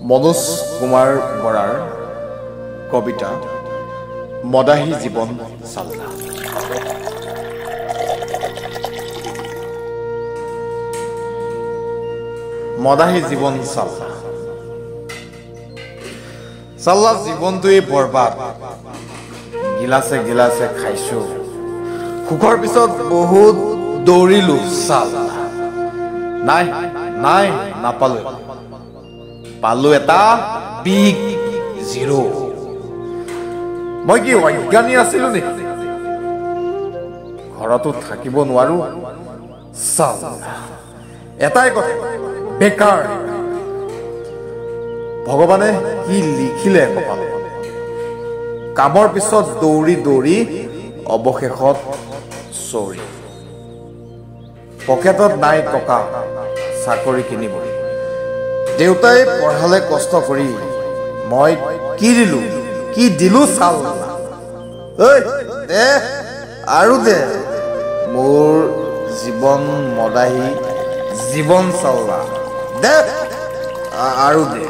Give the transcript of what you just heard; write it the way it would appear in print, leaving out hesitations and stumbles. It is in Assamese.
মনোজ কুমাৰ বৰাৰ কবিতা মদাহী জীৱন চাল্লা। মদাহী জীৱন চাল্লা। চাল্লা জীৱনটোৱেই বৰবাদ, গিলাচে গিলাচে খাইছো, সুখৰ পিছত বহুত দৌৰিলো চাল্লা। নাই নাই নাপালো, পালো এটা বিগ জিৰো। মই কি অজ্ঞানী আছিলো নেকি? ঘৰতো থাকিব নোৱাৰো চাল্লা। এটাই কথা, বেকাৰ। ভগৱানে কি লিখিলে কপালে, কামৰ পিছত দৌৰি দৌৰি অৱশেষত চৰি। পকেটত নাই টকা চাকৰি কিনিব, দেউতাই পঢ়ালে কষ্ট কৰি, মই কি দিলো চাল্লা। ঐ দে আৰু দে, মোৰ জীৱন মদাহী জীৱন চাল্লা, দে আৰু দে।